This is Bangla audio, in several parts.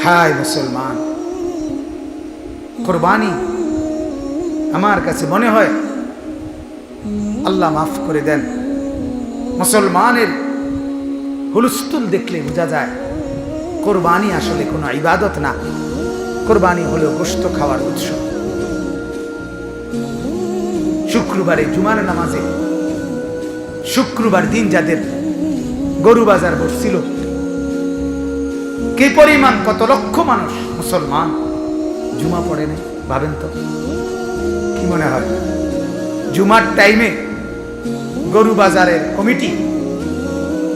হায় মুসলমান, কুরবানি আমার কাছে মনে হয় আল্লাহ মাফ করে দেন, মুসলমানের হুলস্থুল দেখলে বোঝা যায় কুরবানি আসলে কোনো ইবাদত না, কুরবানি হলো গোশত খাওয়ার উৎসব। শুক্রবারে জুমার নামাজে শুক্রবার দিন যাদের গরু বাজার বসছিল, কি পরিমাণ, কত লক্ষ মানুষ মুসলমান জুমা পড়ে নাই। ভাবেন তো, কি মনে হয় জুমার টাইমে গরু বাজারের কমিটি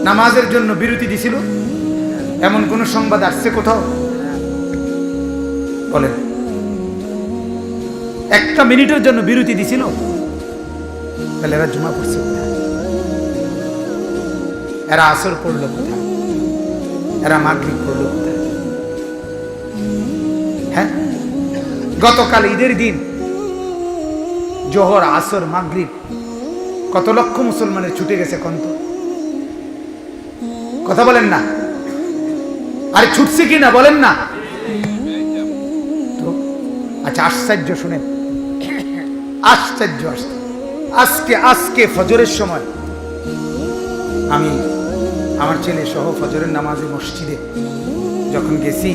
নামাজের জন্য বিরতি দিছিল? এমন কোন সংবাদ আসছে কোথাও? বলেন, একটা মিনিটের জন্য বিরতি দিছিল? তাহলে এরা জুমা পড়ছে কোথায়? এরা আসর পড়লো কোথায়? এরা মাগরিব পড়লো কোথায়? হ্যাঁ, গতকাল ঈদের দিন জোহর, আসর, মাগরিব কত লক্ষ মুসলমানের ছুটে গেছে কন্ত? কথা বলেন না, আরে ছুটছে কি না বলেন না তো? আচ্ছা, আশ্চর্য শুনেন, আশ্চর্য আজকে ফজরের সময় আমি আমার ছেলে সহ ফজরের নামাজে মসজিদে যখন গেছি,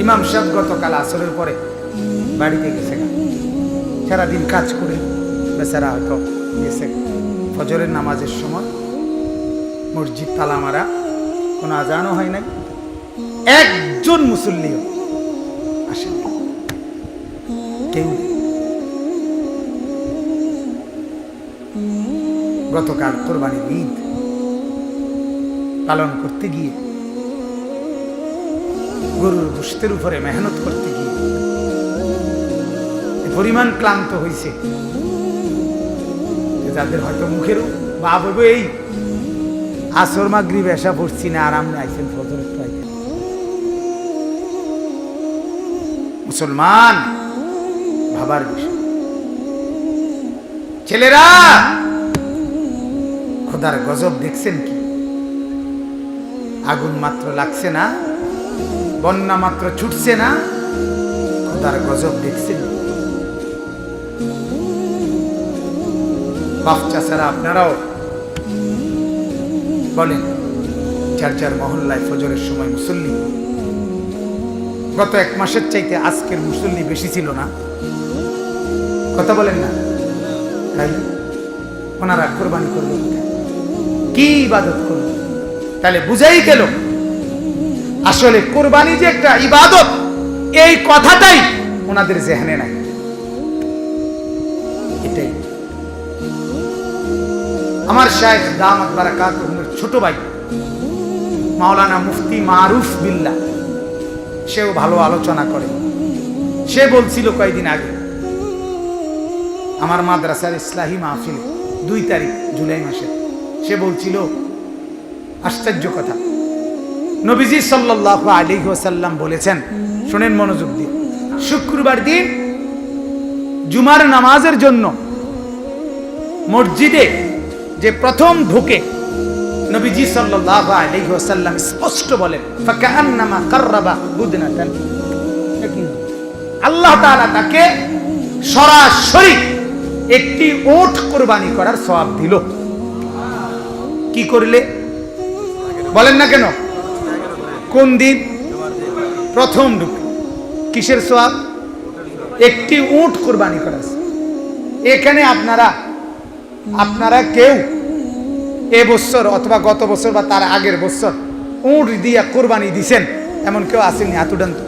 ইমাম সাহেব গতকাল আসরের পরে বাড়িতে গেছে, সারাদিন কাজ করে বেচারা হয়তো গেছে, ফজরের নামাজের সময় মসজিদ তালা মারা, কোনো আজানও হয় নাই, একজন মুসল্লিও আসেন কেউ। গতকাল কোরবানির ঈদ পালন করতে গিয়ে, গরুর গোশতের উপরে মেহনত করতে গিয়ে পরিমাণ ক্লান্ত হয়েছে, যাদের হয়তো মুখের বা বলবো এই আসর মাগরিব এসা পড়ছি না, আর আমরা আইছেন ফজরের টাইমে। মুসলমান ভাবার বিষয়। ছেলেরা, খোদার গজব দেখছেন কি? আগুন মাত্র লাগছে না, বন্যা মাত্র ছুটছে না, খোদার গজব দেখছেন। বাপ চাচারা, আপনারাও বলেন, যার যার মহল্লায় ফজরের সময় মুসল্লি, গত এক মাসের চাইতে আজকের মুসল্লি বেশি ছিল না? কথা বলেন না? তাই ওনারা কোরবানি করলো কোথায়? কি ইবাদত করলো? তাহলে বুঝাই গেল আসলে কোরবানি যে একটা ইবাদত, এই কথাটাই ওনাদের জেহানে নাই। এটাই আমার শায়েখ দামাত বারাকাতুহুর ছোট ভাই মাওলানা মুফতি মারুফ বিল্লাহ, সেও ভালো আলোচনা করে। সে বলছিল কয়েকদিন আগে আমার মাদ্রাসার ইসলাহি মাহফিল 2 তারিখ জুলাই মাসে, সে বলছিল আশ্চর্য কথা, নবীজি সাল্লাল্লাহু আলাইহি ওয়াসাল্লাম বলেছেন, শুনেন মনোযোগ দিয়ে, শুক্রবার দিন জুমার নামাজের জন্য মসজিদে যে প্রথম ঢুকে নবীজি সাল্লাল্লাহু আলাইহি ওয়াসাল্লাম স্পষ্ট বলেন, ফাকান্নামা কাররাবা বুদনাতান, আল্লাহ তাআলা তাকে সরাসরি একটি উট কুরবানি করার সওয়াব দিল। কি করলে বলেন না কেন? কোন দিন? প্রথম ঢুকে। কিসের সওয়াব? একটি উট কুরবানি করার। এখানে আপনারা কেউ এবছর অথবা গত বছর বা তার আগের বছর উট দিয়া কোরবানি দিছেন এমন কেউ আসেনি? হাত উঠান তো।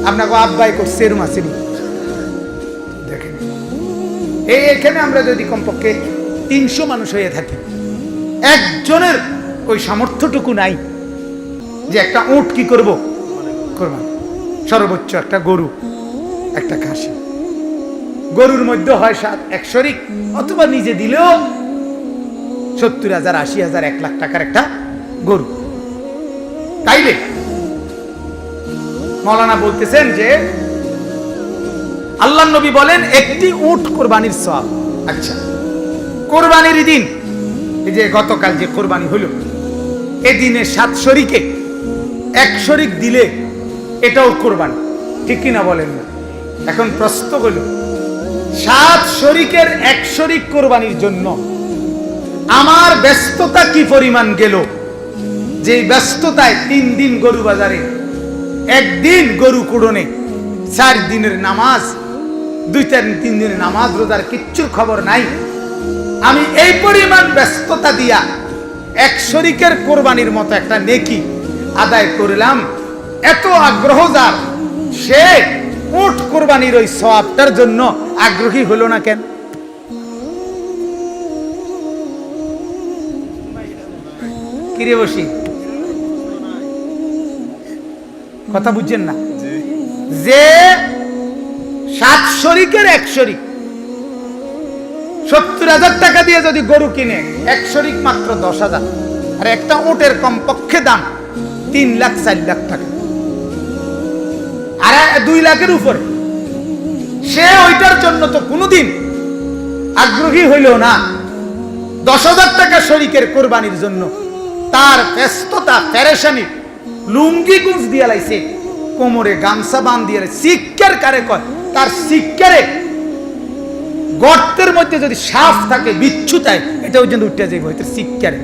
আপনাকে আব্বাই করছে এরম আসেনি? দেখেন, এখানে আমরা যদি কমপক্ষে 300 মানুষ হয়ে থাকি, একজনের ওই সামর্থ্যটুকু নাই যে একটা উট কি করব কোরবানি। সর্বোচ্চ একটা গরু, একটা খাসি, গরুর মধ্যে হয় 1 শরিক, অথবা নিজে দিলেও 70,000, 80,000, 1 লাখ টাকার একটা গরু। তাইলে মাওলানা বলতেছেন যে আল্লাহর নবী বলেন একটি উট কোরবানির সওয়াব। আচ্ছা, কোরবানির দিন, এই যে গতকাল যে কোরবানি হলো, এদিনে 7 শরিকে এক শরিক দিলে এটাও কোরবানি, ঠিক কিনা বলেন না? এখন প্রশ্ন হলো, 7 শরিকের 1 শরিক কোরবানির জন্য আমার ব্যস্ততা কি পরিমাণ গেল, যে ব্যস্ততায় 3 দিন গরু বাজারে, 1 দিন গরু কুড়নে, 4 দিনের নামাজ, 2-3 দিনের নামাজ রোজার কিচ্ছুর খবর নাই। আমি এই পরিমাণ ব্যস্ততা দিয়া 1 শরিকের কোরবানির মতো একটা নেকি আদায় করলাম। এত আগ্রহ যার, সে উট কোরবানির ওই সওয়াবটার জন্য আগ্রহী হলো না কেন? কিরে বসি, কথা বুঝছেন না? যে 7 শরিকের 1 শরিক, 70,000 টাকা দিয়ে যদি গরু কিনে, 1 শরিক মাত্র 10,000, আর একটা উটের কমপক্ষে দাম 3 লাখ 4 লাখ টাকা, আর 2 লাখের উপরে। সে ওইটার জন্য তো কোনোদিন আগ্রহী হইল না। 10,000 টাকা শরিকের কোরবানির জন্য তার ব্যস্ততা, পেরেশানি, লুঙ্গি গুঁজ দিয়া লাইছে, কোমরে গামছা বাঁধ দিয়ে, শিক্ষার কারে কয়, তার শিক্ষারে গর্তের মধ্যে যদি সাপ থাকে, বিচ্ছু থাকে, এটাও যেন উঠে যাইব হয়তো শিক্ষারে।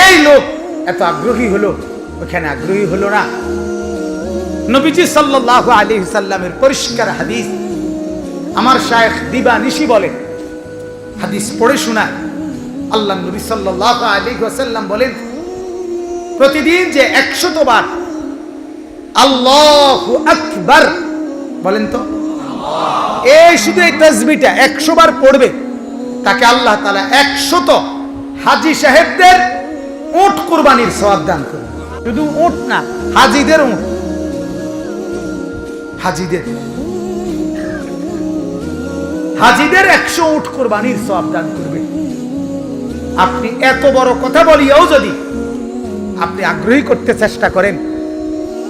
এই লোক এত আগ্রহী হলো, ওখানে আগ্রহী হলো না। নবীজি সাল্লাল্লাহু আলাইহি সাল্লামের পরিষ্কার হাদিস, আমার শায়েখ দিবানিশি বলে, হাদিস পড়ে শোনা, আল্লাহ নবী সাল্লাল্লাহু আলাইহি ওয়াসাল্লাম বলেন, প্রতিদিন যে 100 বার আল্লাহু আকবার বলেন তো, এই শুধু এই তাসবিহটা 100 বার পড়বে, তাকে আল্লাহ তাআলা 100 হাজী সাহেবদের উট কুরবানির সওয়াব দান করবে। শুধু উট না, হাজীদের উট, হাজীদের 100 উট কুরবানির সওয়াব দান করবে। আপনি এত বড় কথা বলিয়াও যদি আপনি আগ্রহী করতে চেষ্টা করেন,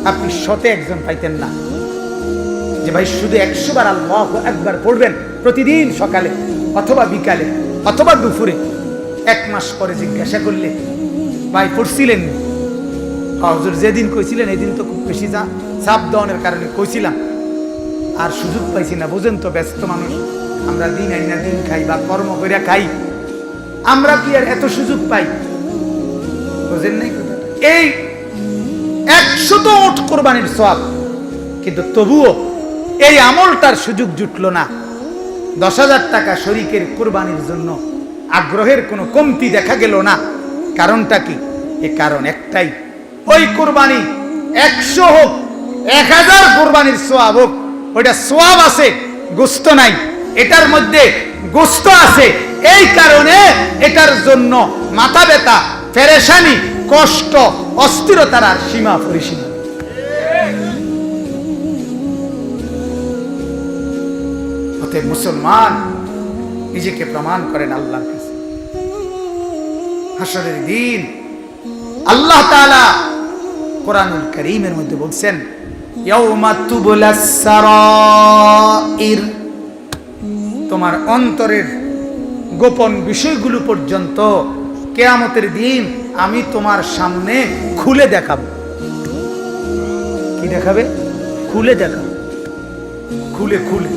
আপনি 100 একজন পাইতেন না যে ভাই শুধু 100 বার আল্লাহু আকবার পড়বেন প্রতিদিন, সকালে অথবা বিকালে অথবা দুপুরে। 1 মাস পরে জিজ্ঞাসা করলে, ভাই পড়ছিলেন? হুজুর যেদিন কইছিলেন এই দিন তো খুব বেশি চাপ দেওয়ার কারণে কইছিলাম, আর সুযোগ পাইছি না। বুঝেন তো, ব্যস্ত মানুষ আমরা, দিন আইনা দিন খাই বা কর্ম করে খাই, আমরা কি আর এত সুযোগ পাই? বুঝেন নাই কথাটা? এই 100 উট কোরবানির সওয়াব, কিন্তু তবুও এই আমলটার সুযোগ জুটলো না। 10,000 টাকা শরিকের কোরবানির জন্য আগ্রহের কোনো কমতি দেখা গেল না। কারণটা কি? এ কারণ একটাই, ওই কোরবানি 100 হোক, 1000 কোরবানির সওয়াব হোক, ওইটা সওয়াব আছে, গোশত নাই। এটার মধ্যে গোশত আছে, এই কারণে এটার জন্য মাথা ব্যথা, পেরেশানি, কষ্ট, অস্থিরতার আর সীমা পরিসীমা। অতএব মুসলমান নিজেকে প্রমাণ করেন আল্লাহর কাছে। হাসরের দিন আল্লাহ তাআলা কোরআনুল কারীমের মধ্যে বলছেন, ইয়াউমা তুবলাস সারাইর, তোমার অন্তরের গোপন বিষয়গুলো পর্যন্ত কিয়ামতের দিন আমি তোমার সামনে খুলে দেখাবো। কি দেখাবে? খুলে দেখাবো, খুলে খুলে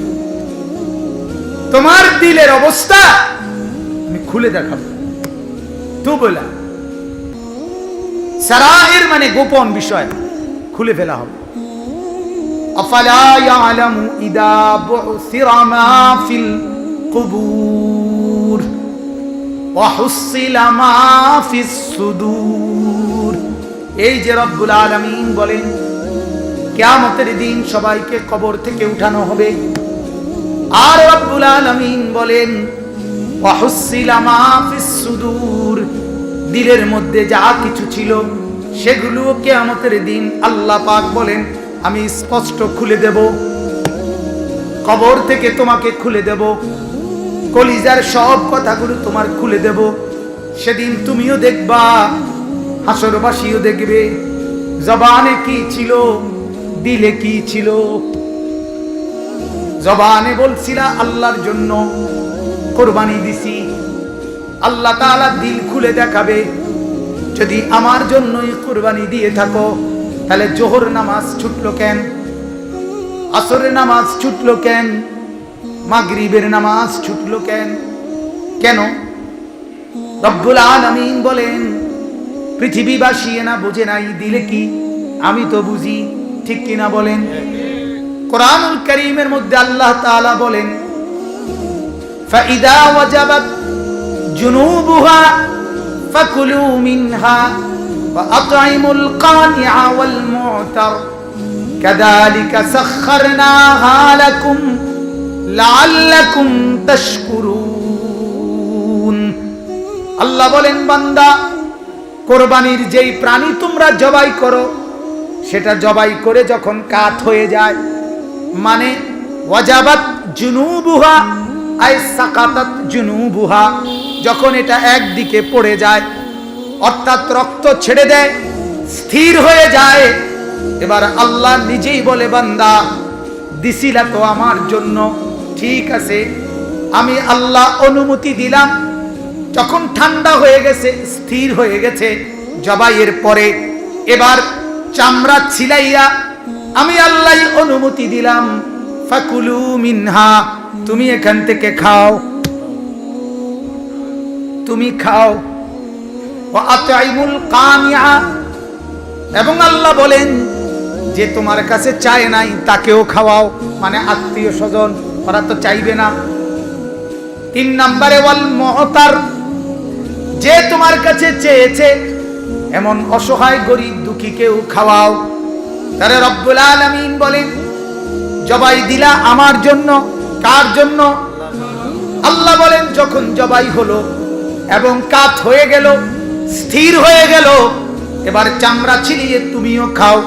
তোমার দিলের অবস্থা আমি খুলে দেখাবো। তুবলা, সারাইর মানে গোপন বিষয়, খুলে ফেলা হবে। আফালা ইয়ালামু ইদা বুসিরা মা ফিল কুবুর ওয়া হুসিলা মা ফিস সুদূর। এই যে রব্বুল আলামিন বলেন, কিয়ামতের দিন সবাইকে কবর থেকে উঠানো হবে, আর রব্বুল আলামিন বলেন ওয়া হুসিলা মা ফিস সুদূর, দিলের মধ্যে যা কিছু ছিল সেগুলো কিয়ামতের দিন আল্লাহ পাক বলেন আমি স্পষ্ট খুলে দেব, কবর থেকে তোমাকে খুলে দেব, কলিজার সব কথাগুলো তোমার খুলে দেব। সেদিন তুমিও দেখবা, হাসরবাসীও দেখবে, জবানে কি ছিল, দিলে কি ছিল। জবানে বলছিলা আল্লাহর জন্য কোরবানি দিছি, আল্লাহ তাআলা দিল খুলে দেখাবে, যদি আমার জন্যই কুরবানি দিয়ে থাকো, তাহলে জোহর নামাজ ছুটলো কেন, আসরের নামাজ ছুটলো কেন, মাগরিবের নামাজ ছুটলো কেন? কেন? রব্বুল আলামিন বলেন, পৃথিবীবাসী না বুঝে নাই, দিলে কি আমি তো বুঝি, ঠিক কিনা বলেন? কোরআনুল কারীমের মধ্যে আল্লাহ তাআলা বলেন, ফাইদা ওয়াজাবাত জুনুবুহা ফাকুলু মিনহা ওয়া আত'ইমুল কানিআ ওয়াল মু'তার কাযালিকা সাখখারনাহা লাকুম লাআল্লাকুম তাশকুরুন। আল্লাহ বলেন, বান্দা, কোরবানির যেই প্রাণী তোমরা জবাই করো, সেটা জবাই করে যখন কাত হয়ে যায়, মানে ওয়াজাবাত জুনুবুহা আই সাকাতাত জুনুবুহা, যখন এটা একদিকে পড়ে যায়, অর্থাৎ রক্ত ছেড়ে দেয়, স্থির হয়ে যায়, এবার আল্লাহ নিজেই বলে, বান্দা দিছিলা তো আমার জন্য, ঠিক আছে, আমি আল্লাহ অনুমতি দিলাম। যখন ঠান্ডা হয়ে গেছে, স্থির হয়ে গেছে জবাইয়ের পরে, এবার চামড়া ছিলাইয়া আমি আল্লাহ অনুমতি দিলাম, ফাকুলু মিনহা, তুমি এখান থেকে খাও, তুমি খাও। ওয়া আত'ইমুল কানিআ, এবং আল্লাহ বলেন যে তোমার কাছে চায় নাই তাকেও খাওয়াও, মানে আত্মীয় স্বজন, ওরা তো চাইবে না। 3 নম্বরে ওয়াল মু'তার, যে তোমার কাছে চেয়েছে এমন অসহায় গরিব দুঃখীকেও খাওয়াও। তারে রব্বুল আলামিন বলেন, জবাই দিলা আমার জন্য, কার জন্য? আল্লাহ বলেন, যখন জবাই হলো এবং কাত হয়ে গেল, স্থির হয়ে গেল, এবার চামড়া ছিলিয়ে তুমিও খাও,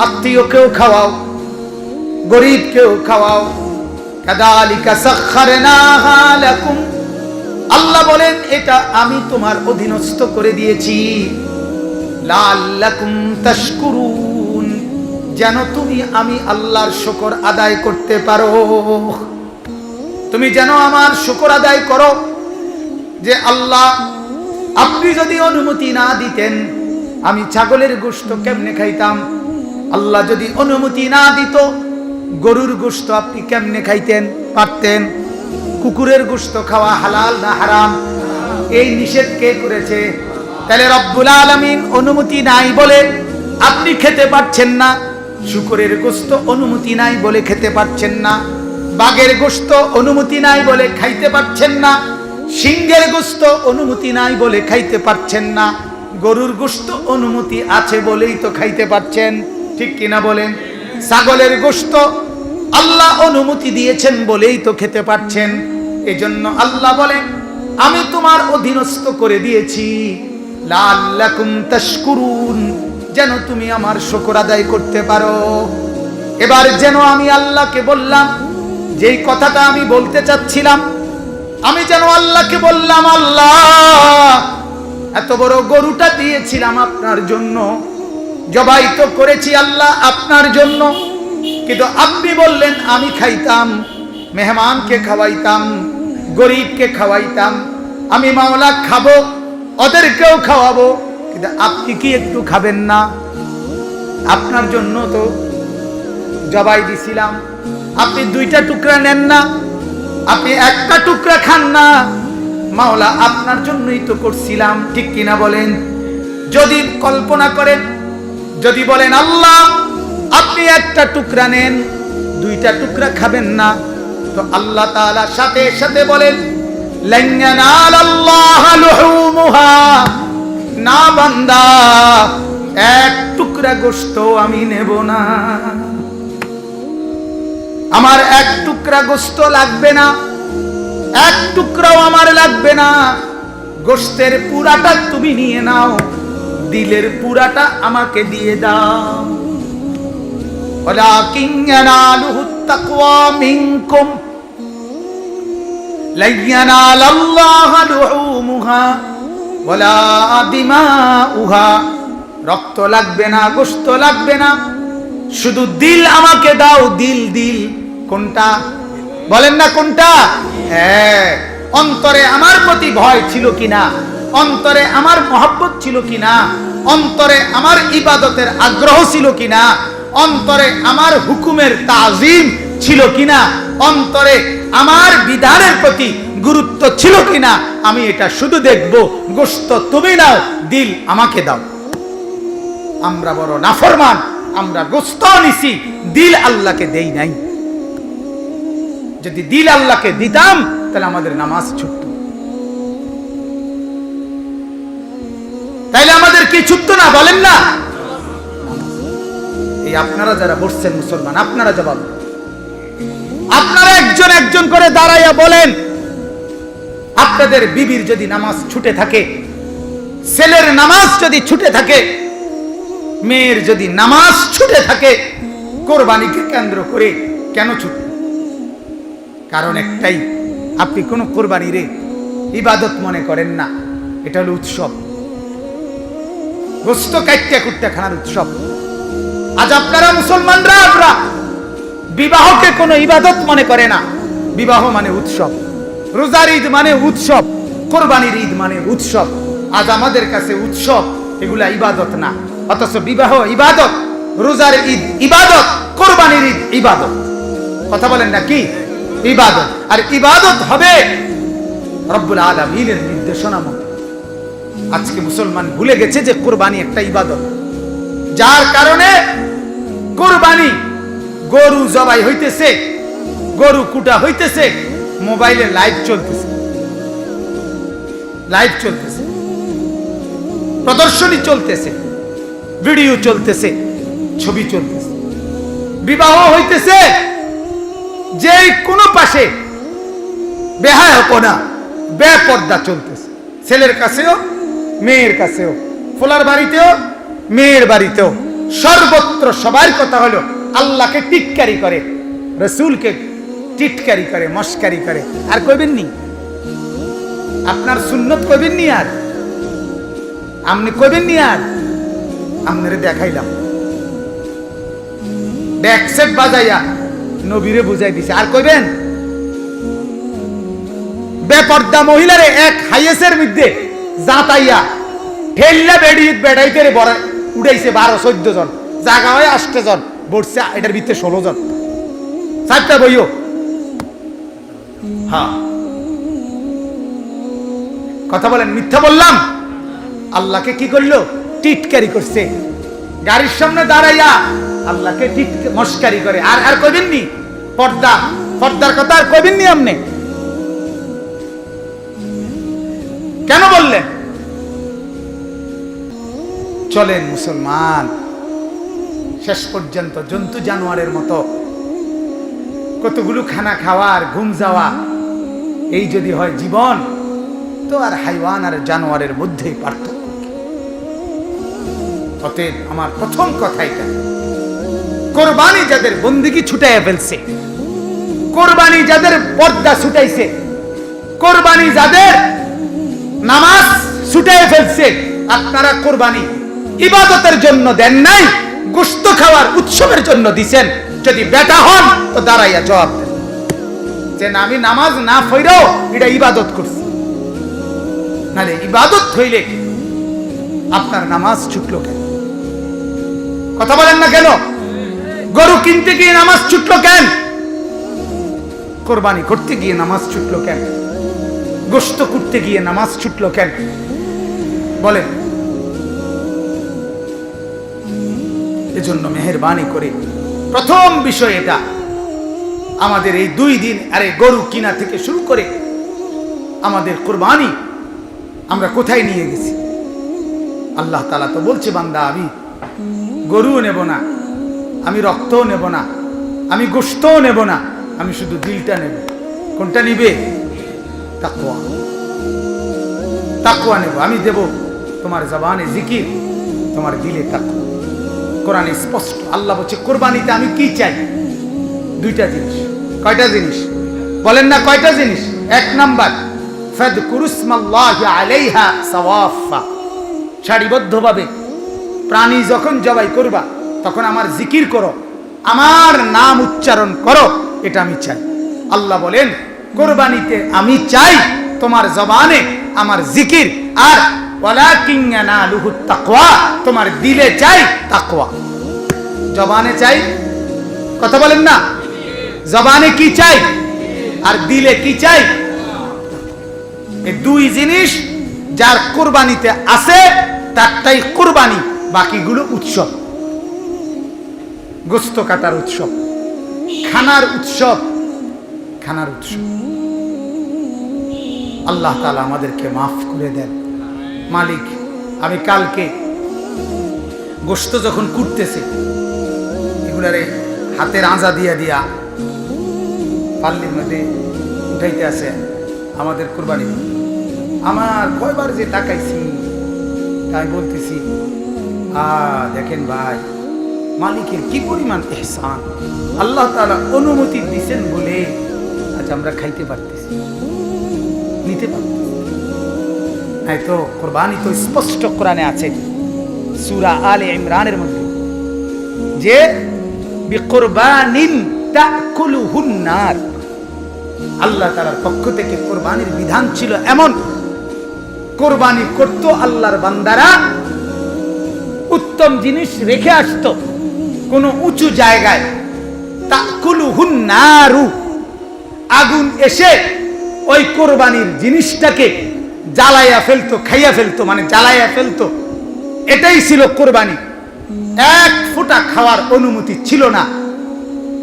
আত্মীয়কেও খাওয়াও, গরিবকেও খাওয়াও। কাযালিকা সাখখারনাহা লাকুম, আল্লাহ বলেন এটা আমি তোমার অধীনস্থ করে দিয়েছি, লাআল্লাকুম তাশকুরুন, যেন তুমি আমি আল্লাহর শুকর আদায় করতে পারো। তুমি যেন আমার শুকর আদায় করো যে আল্লাহ, আপনি যদি অনুমতি না দিতেন আমি ছাগলের গোশত কেমনে খাইতাম? আল্লাহ যদি অনুমতি না দিত, গরুর গোশত আপনি কেমনে খাইতেন পারতেন? কুকুরের গোশত খাওয়া হালাল না হারাম? এই নিষেধ কে করেছে? তাহলে রব্বুল আলামিন অনুমতি নাই বলে আপনি খেতে পারছেন না, শুকরের গোশত অনুমতি নাই বলে খেতে পারছেন না, বাঘের গোশত অনুমতি নাই বলে খাইতে পারছেন না, সিংহের গোশত অনুমতি নাই বলে খাইতে পারছেন না, গরুর গোশত অনুমতি আছে বলেই তো খাইতে পারছেন, ঠিক কিনা বলেন? ছাগলের গোশত আল্লাহ অনুমতি দিয়েছেন বলেই তো খেতে পারছেন। এজন্য আল্লাহ বলেন, আমি তোমার অধীনস্থ করে দিয়েছি, লাআল্লাকুম তাশকুরুন, যেন তুমি আমার শুকর আদায় করতে পারো। এবার যেন আমি আল্লাহকে বললাম, যেই কথাটা আমি বলতে চাচ্ছিলাম, আমি যেন আল্লাহকে বললাম, আল্লাহ এত বড় গরুটা দিয়েছিলাম আপনার জন্য, জবাই তো করেছি আল্লাহ আপনার জন্য, কিন্তু আপনি বললেন আমি খাইতাম, মেহমানকে খাওয়াইতাম, গরিবকে খাওয়াইতাম, আমি মাওলা খাবো, ওদেরকেও খাওয়াবো, কিন্তু আপনি কি একটু খাবেন না? আপনার জন্য তো জবাই দিছিলাম, আপনি 2টা টুকরা নেন না, আপনি 1টা টুকরা খান না, মাওলা আপনার জন্যই তো করছিলাম, ঠিক কিনা বলেন? যদি কল্পনা করেন, যদি বলেন আল্লাহ আপনি 1টা টুকরা নেন, 2টা টুকরা খাবেন না, তো আল্লাহ তাআলা সাথে সাথে বলেন, লান ইয়ানালাল্লাহা লুহুমুহা, না বান্দা 1 টুকরা গোশত আমি নেব না, আমার 1 টুকরা গোশত লাগবে না, 1 টুকরাও আমার লাগবে না, গোশতের পুরাটা তুমি নিয়ে নাও, দিলের পুরাটা আমাকে দিয়ে দাও। ওয়ালাকিন ইয়ানালুহুত তাকওয়া মিনকুম লা ইয়ানালাল্লাহু লুহুমুহা ওয়ালা দিমাউহা, রক্ত লাগবে না, গোশত লাগবে না, শুধু দিল আমাকে দাও, দিল। দিল কোনটা বলেন না? কোনটা? হ্যাঁ, অন্তরে আমার প্রতি ভয় ছিল কিনা? অন্তরে আমার মহব্বত ছিল কিনা, অন্তরে আমার ইবাদতের আগ্রহ ছিল কিনা, অন্তরে আমার হুকুমের তাজিম ছিল কিনা, অন্তরে আমার বিধানের প্রতি গুরুত্ব ছিল কিনা, আমি এটা শুধু দেখব। গোশত তুমি নাও, দিল আমাকে দাও। আমরা বড় নাফরমান, আমরা গোশত নিছি, দিল আল্লাহকে দেই নাই। যদি দিল আল্লাহকে দিতাম তাহলে আমাদের নামাজ ছুটতো। তাইলে আমাদের কি ছুটতো না? বলেন না। এই আপনারা যারা বসছেন মুসলমান, আপনারা জবাব, আপনারা একজন একজন করে দাঁড়াইয়া বলেন, আপনাদের বিবির যদি নামাজ ছুটে থাকে, ছেলের নামাজ যদি ছুটে থাকে, মেয়ের যদি নামাজ ছুটে থাকে, কোরবানিকে কেন্দ্র করে কেন ছুটে? কারণ একটাই, আপনি কোন কোরবানিরে ইবাদত মনে করেন না, এটা হলো উৎসব, গোশত কাটতে কুটতে খানার উৎসব। আজ আপনারা মুসলমানরা, আমরা বিবাহকে কোনো ইবাদত মনে করে না। বিবাহ মানে উৎসব, রোজার ঈদ মানে উৎসব, কোরবানির ঈদ মানে উৎসব। আজ আমাদের কাছে উৎসব এগুলা ইবাদত না, অথচ বিবাহ ইবাদত, রোজার ঈদ ইবাদত, কোরবানির ঈদ ইবাদত। কথা বলেন না কি? ইবাদত। আর ইবাদত হবে রব্বুল আলামিনের নির্দেশনা মতো। আজকে মুসলমান ভুলে গেছে যে কোরবানি একটা ইবাদত, যার কারণে কোরবানি, গরু জবাই হইতেছে, গরু কুটা হইতেছে, মোবাইলে লাইভ চলতেছে, লাইভ চলতেছে, প্রদর্শনী চলতেছে, ভিডিও চলতেছে, ছবি চলতেছে, বিবাহ হইতেছে, যে কোনো পাশে বেহায়াপনা, বেপর্দা চলতেছে, ছেলের কাছেও মেয়ের কাছেও, ফোলার বাড়িতেও মেয়ের বাড়িতেও, সর্বত্র সবার কথা হলো আল্লাহকে টিটকারি করে, রসুলকে টিটকারি করে, মস্কারি করে। আর কইবেন নি আপনার সুন্নত, কইবেন নি আর আপনি কইবেন নি আর আপনারে দেখাইলাম, ব্যাকসেট বাজাইয়া নবীরে বুঝাই দিছে, আর কইবেন? বেপর্দা মহিলারে এক হাইয়েসের মধ্যে জাতাইয়া ঠেললা বেড়াইতে বড় উড়াইছে 12-14 জন, জায়গা হয় 8 জন, বসছে এটার ভিতরে 16 জন, 4টা বইও। হ্যাঁ, কথা বলেন, মিথ্যা বললাম? আল্লাহকে কি করলো? টিটকারি করছে, গাড়ির সামনে দাঁড়াইয়া আল্লাহকে মস্কারি করে। আর আর কইবেন নি পর্দা, পর্দার কথা আর কইবেন নি? আপনি কেন বললেন? চলেন মুসলমান, শেষ পর্যন্ত জন্তু জানোয়ারের মতো কতগুলো খানা খাওয়া আর ঘুম যাওয়া, এই যদি হয় জীবন, তো আর হাইওয়ান আর জানোয়ারের মধ্যে পার্থক্য। অতএব আমার প্রথম কথা এটা, কোরবানি যাদের বন্দিগি ছুটাইয়া ফেলছে, কোরবানি যাদের পর্দা ছুটাইছে, কোরবানি যাদের নামাজ ছুটাইয়া ফেলছে, আপনারা কোরবানি ইবাদতের জন্য দেন নাই, গোশত খাওয়ার উৎসবের জন্য দিছেন। যদি বেটা হন তো দাঁড়াইয়া জবাব দেন যে না, আমি নামাজ না পড়েও এটা ইবাদত করছি। নালে ইবাদত হইলে আপনার নামাজ ছুটলো কেন? কথা বলেন না কেন? গরু কিনতে গিয়ে নামাজ ছুটলো কেন? কোরবানি করতে গিয়ে নামাজ ছুটলো কেন? গোশত করতে গিয়ে নামাজ ছুটলো কেন? বলেন। এজন্য মেহেরবানি করে প্রথম বিষয় এটা, আমাদের এই 2 দিন, আরে গরু কিনা থেকে শুরু করে আমাদের কোরবানি আমরা কোথায় নিয়ে গেছি? আল্লাহ তাআলা তো বলছে, বান্দা আমি গরুও নেব না, আমি রক্তও নেব না, আমি গোশতও নেব না, আমি শুধু দিলটা নেব। কোনটা নিবে? তাকওয়া, তাকওয়া নেব। আমি দেব তোমার জবানে জিকির, তোমার দিলে তাকওয়া। কোরআনে স্পষ্ট আল্লাহ বলছে, কোরবানিতে আমি কি চাই? 2টা জিনিস। কয়টা জিনিস? বলেন না কয়টা জিনিস? 1 নাম্বার, ফাযকুরুসমাল্লাহি আলাইহা সাওয়াফা, সারিবদ্ধভাবে প্রাণী যখন জবাই করবা তখন আমার জিকির করো, আমার নাম উচ্চারণ করো, এটা আমি চাই। আল্লাহ বলেন, কোরবানিতে আমি চাই তোমার জবানে আমার জিকির, আর ওয়ালাকিন ইয়ানালুহুত তাকওয়া, তোমার দিলে চাই তাকওয়া। জবানে চাই, কথা বলেন না, জবানে কি চাই আর দিলে কি চাই? এই দুই জিনিস যার কুরবানিতে আছে তারটাই কুরবানি, বাকিগুলো উৎসব। গোস্ত কাটার উৎসব, খানার উৎসব, খানার উৎসব। আল্লাহ তাআলা আমাদেরকে মাফ করে দেন। মালিক, আমি কালকে গোস্ত যখন কুটতেছে এগুলারে হাতের আঁজা দিয়া দিয়া পাল্লির মধ্যে উঠাইতে আছে আমাদের কুরবানি, আমার কয়বার যে তাকাইছি, তাই বলতেছি দেখেন ভাই, মালিকের কি পরিমাণ ইহসান। আল্লাহ তাআলা অনুমতি দিয়েছেন বলে আজ আমরা খাইতে পারতেছি, নিতে পারতেছি। নাই তো কুরবানি তো স্পষ্ট কোরআনে আছে সূরা আলে ইমরানের মধ্যে যে বিকুরবানিন তাকুলুহুন নার। আল্লাহ তাআলার পক্ষ থেকে কুরবানির বিধান ছিল এমন, কুরবানি করত আল্লাহর বান্দারা উত্তম জিনিস রেখে আসতো কোন উঁচু জায়গায়, তাকুলুহুন নারু, আগুন এসে ওই কুরবানির জিনিসটাকে জ্বালাইয়া ফেলতো, খাইয়া ফেলতো, মানে জ্বালাইয়া ফেলতো। এটাই ছিল কুরবানি। এক ফোঁটা খাওয়ার অনুমতি ছিল না।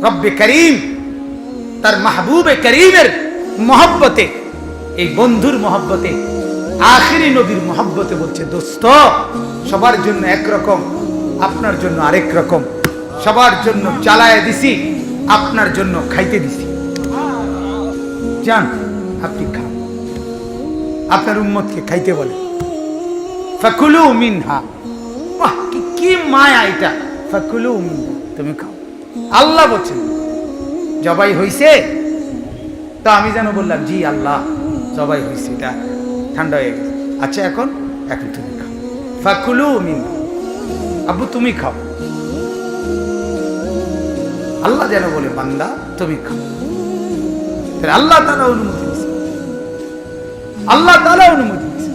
রব্বে করিম তার মাহবুবে করিমের মহব্বতে, এই বন্ধুর মহব্বতে, আখিরি নবীর মহব্বতে বলছে, দোস্ত সবার জন্য একরকম, আপনার জন্য আরেক রকম। সবার জন্য জ্বালায়া দিছি, আপনার জন্য খাইতে দিছি। যান আপনি খান, আপনার উম্মতকে খাইতে বলে। ফাকুলু মিনহা, বাহ কি মায়া এটা, ফাকুলু মিনহা, তুমি খাও। আল্লাহ বলছেন জবাই হইছে, তো আমি যেন বললাম জি আল্লাহ জবাই হইছে, এটা ঠান্ডা হয়ে গেছে, আচ্ছা এখন তুমি খাও। ফাকুলু মিনহা, আব্বু তুমি খাও। আল্লাহ যেন বলে বান্দা তুমি খাও। আল্লাহ তাআলা অনুমতি দিয়েছে, আল্লাহ তাআলা অনুমতি দিয়েছে।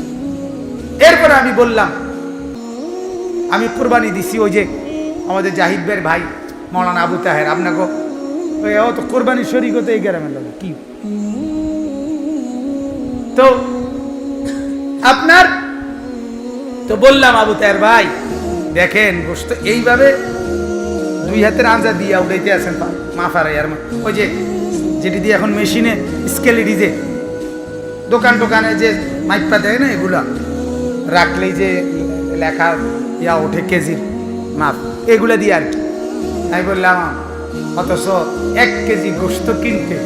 এরপরে আমি বললাম আমি কুরবানি দিছি, ওই যে আমাদের জাহিদ ভাইয়ের ভাই মাওলানা আবু তাহের, আপনাকে ও তো কোরবানি শরীক হতে এই গ্রামের লোক কি, তো আপনার তো বললাম আবু তাহের ভাই দেখেন গোশত এইভাবে দুই হাতের আঞ্জা দিয়া উঠাইতে আছেন মাফারাইয়ার, ওই যে যেটি দিয়ে এখন মেশিনে স্কেলে ডিজে দোকানে যে মাইপা দেয় না, এগুলা রাখলেই যে লেখা ইয়া ওঠে কেজির মাপ, এগুলা দিয়ে আর কি। আমি বললাম অথচ 1 কেজি গোশত কিনতে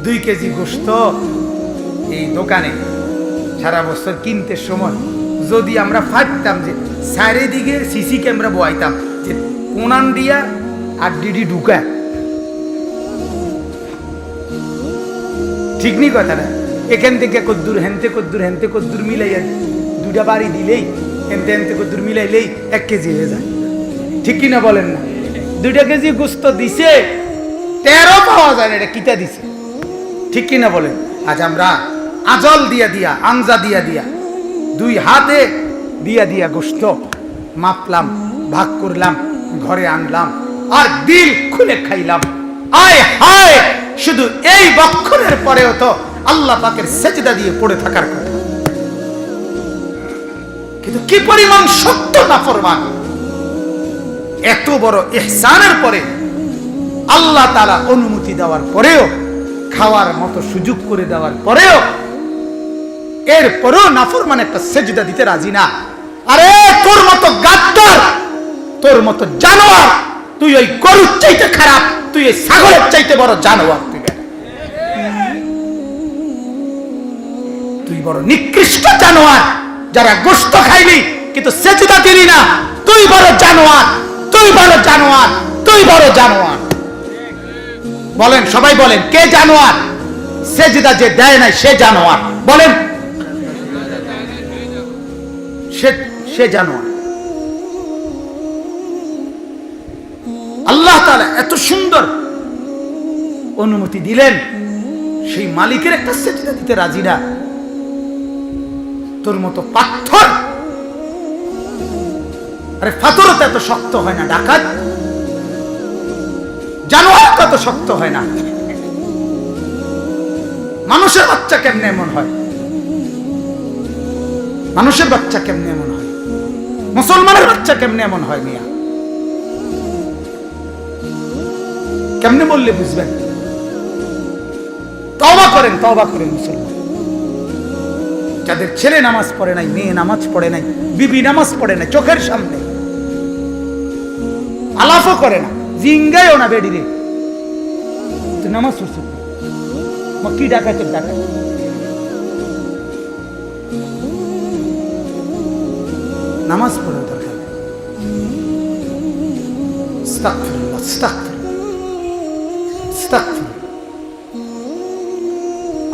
2 কেজি গোশত এই দোকানে সারা বছর কিনতে সময় যদি আমরা ফাটতাম যে চারিদিকে সিসি ক্যামেরা বয়াইতাম যে কোনান দিয়া আর ডিডি ঢুকা, ঠিক নি কথাটা, এখান থেকে কদ্দুর হেনতে কদ্দুর হেনতে কদ্দুর মিলাইয়া দুটা বাড়ি দিলেই হেনতে হেনতে কদ্দুর মিলাইলেই 1 কেজি হয়ে যায়, ঠিক কিনা বলেন না? 2 কেজি গোস্ত দিছে 13 পাওয়া যায় না, এটা কিটা দিছে, ঠিক কিনা বলেন? আজ আমরা আজল দিয়া দিয়া আঞ্জা দিয়া দিয়া 2 হাতে দিয়া দিয়া গোস্ত মাপলাম, ভাগ করলাম, ঘরে আনলাম আর দিল খুলে খাইলাম। আয় হায়, শুধু এই বক্ষণের পরেও তো আল্লাহ পাকের সেজদা দিয়ে পড়ে থাকার কথা, কিন্তু কি পরিমাণ সত্য নাফরমান। এত বড় ইহসানের পরে আল্লাহ তাআলা অনুমতি দেওয়ার পরেও, খাওয়ার মতো সুযোগ করে দেওয়ার পরেও, এরপরেও নাফরমান একটা সেজদা দিতে রাজি না। আরে তোর মতো গাদ্দার, তোর মতো জানোয়ার, তুই ওই গরুর চাইতে খারাপ, তুই ওই ছাগলের চাইতে বড় জানোয়ার, তুই বড় নিকৃষ্ট জানোয়ার। যারা গোশত খাইলি কিন্তু সেজদা দিলি না, তুই বড় জানোয়ার, তুই বড় জানোয়ার, তুই বড় জানোয়ার। বলেন সবাই বলেন, কে জানোয়ার? সেজদা যে দেয় নাই সে জানোয়ার, বলেন সে জানোয়ার। আল্লাহ তাআলা এত সুন্দর অনুমতি দিলেন, সেই মালিকের একটা সেজদা দিতে রাজি না। তোর মতো পাথর, আরে পাথরও তো এত শক্ত হয় না, ডাকাত জানোয়ার তো এত শক্ত হয় না। মানুষের বাচ্চা কেমনে এমন হয়? মানুষের বাচ্চা কেমনে এমন হয়? মুসলমানের বাচ্চা কেমনে এমন হয়? মিয়া কেমনে বললে বুঝবেন? তওবা করেন, তওবা করেন মুসলমান। যাদের ছেলে নামাজ পড়ে নাই, মেয়ে নামাজ পড়ে নাই, বিবি নামাজ পড়ে নাই, চোখের সামনে আলাপও করে না, জিঙ্গায়ও না বেডিরে, তুই নামাজ পড়ছ কি ডাকাতের ডাকাত? নামাজ পড়ার দরকার নেই। আস্তাগফিরুল্লাহ, আস্তাগফিরুল্লাহ, আস্তাগফিরুল্লাহ।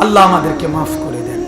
আল্লাহ আমাদেরকে মাফ করে দেন।